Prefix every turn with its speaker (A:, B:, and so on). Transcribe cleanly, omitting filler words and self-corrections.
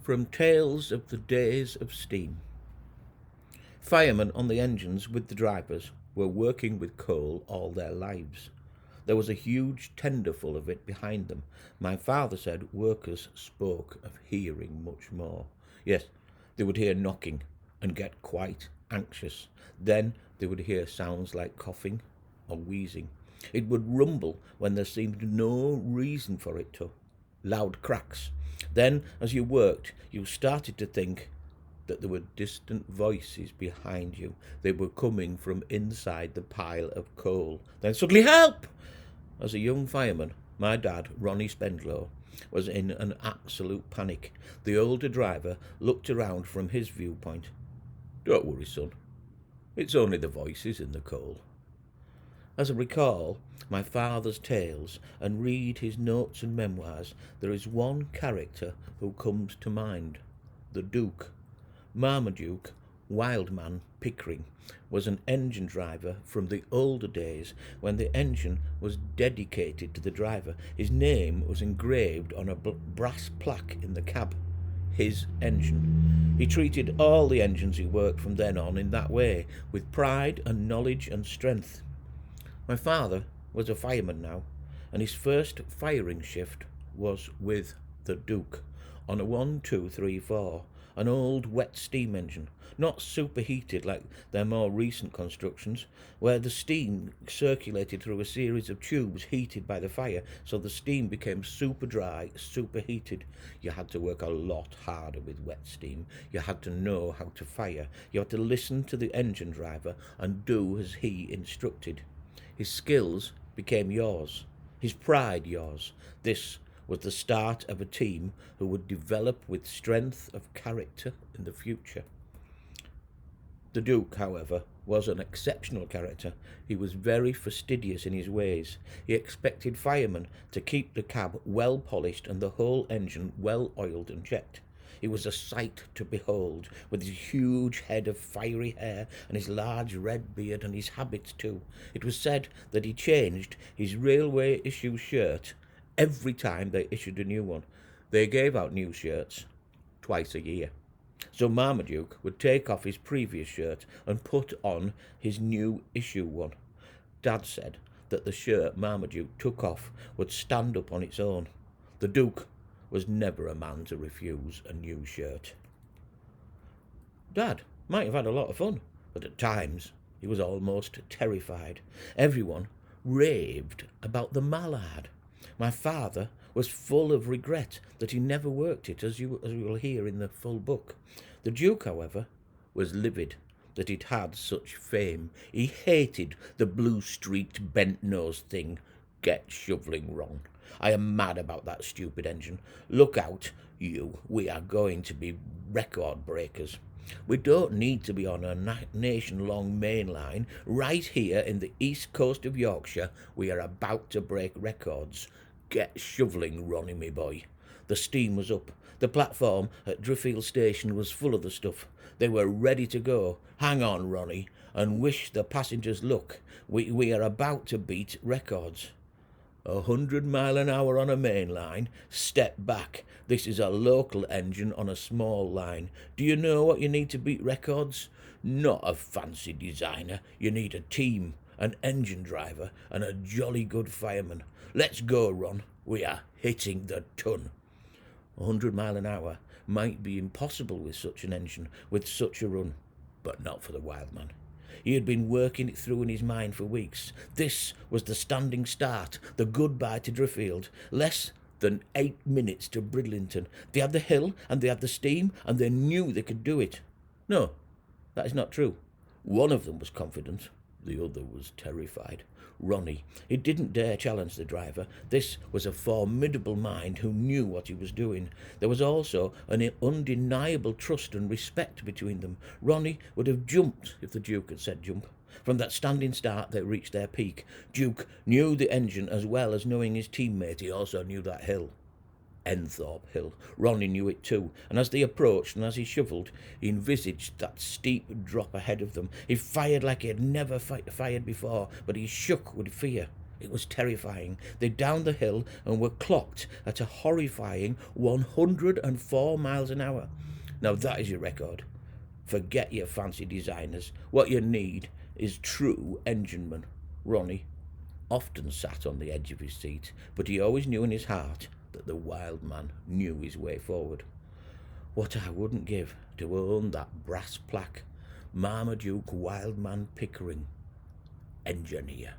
A: From Tales of the Days of Steam. Firemen on the engines with the drivers were working with coal all their lives. There was a huge tender full of it behind them. My father said workers spoke of hearing much more. Yes, they would hear knocking and get quite anxious. Then they would hear sounds like coughing or wheezing. It would rumble when there seemed no reason for it to. Loud cracks. Then, as you worked, you started to think that there were distant voices behind you. They were coming from inside the pile of coal. Then suddenly, help! As a young fireman, my dad, Adrian Spendlow, was in an absolute panic. The older driver looked around from his viewpoint. Don't worry, son. It's only the voices in the coal. As I recall my father's tales and read his notes and memoirs, there is one character who comes to mind. The Duke. Marmaduke Wildman Pickering was an engine driver from the older days when the engine was dedicated to the driver. His name was engraved on a brass plaque in the cab. His engine. He treated all the engines he worked from then on in that way, with pride and knowledge and strength. My father was a fireman now, and his first firing shift was with the Duke on a 1234, an old wet steam engine, not superheated like their more recent constructions, where the steam circulated through a series of tubes heated by the fire, so the steam became super dry, superheated. You had to work a lot harder with wet steam. You had to know how to fire. You had to listen to the engine driver and do as he instructed. His skills became yours, his pride yours. This was the start of a team who would develop with strength of character in the future. The Duke, however, was an exceptional character. He was very fastidious in his ways. He expected firemen to keep the cab well polished and the whole engine well oiled and checked. He was a sight to behold, with his huge head of fiery hair and his large red beard and his habits too. It was said that he changed his railway issue shirt every time they issued a new one. They gave out new shirts twice a year. So Marmaduke would take off his previous shirt and put on his new issue one. Dad said that the shirt Marmaduke took off would stand up on its own. The Duke was never a man to refuse a new shirt. Dad might have had a lot of fun, but at times he was almost terrified. Everyone raved about the mallard. My father was full of regret that he never worked it, as you will hear in the full book. The Duke, however, was livid that it had such fame. He hated the blue-streaked, bent-nosed thing. Get shoveling, Ron. I am mad about that stupid engine. Look out, you. We are going to be record breakers. We don't need to be on a nation-long main line. Right here in the east coast of Yorkshire, we are about to break records. Get shoveling, Ronnie, me boy. The steam was up. The platform at Driffield Station was full of the stuff. They were ready to go. Hang on, Ronnie, and wish the passengers luck. We are about to beat records. 100 miles an hour on a main line. Step back. This is a local engine on a small line. Do you know what you need to beat records? Not a fancy designer. You need a team, an engine driver, and a jolly good fireman. Let's go, Ron. We are hitting the ton. 100 miles an hour might be impossible with such an engine, with such a run, but not for the wild man. He had been working it through in his mind for weeks. This was the standing start, the goodbye to Driffield. Less than 8 minutes to Bridlington. They had the hill and they had the steam and they knew they could do it. No, that is not true. One of them was confident. The other was terrified. Ronnie. He didn't dare challenge the driver. This was a formidable mind who knew what he was doing. There was also an undeniable trust and respect between them. Ronnie would have jumped if the Duke had said jump. From that standing start they reached their peak. Duke knew the engine as well as knowing his teammate. He also knew that hill. Enthorpe Hill. Ronnie knew it too, and as they approached and as he shovelled, he envisaged that steep drop ahead of them. He fired like he had never fired before, but he shook with fear. It was terrifying. They downed the hill and were clocked at a horrifying 104 miles an hour. Now that is your record. Forget your fancy designers. What you need is true enginemen. Ronnie often sat on the edge of his seat, but he always knew in his heart that the wild man knew his way forward. What I wouldn't give to own that brass plaque, Marmaduke Wildman Pickering, engineer.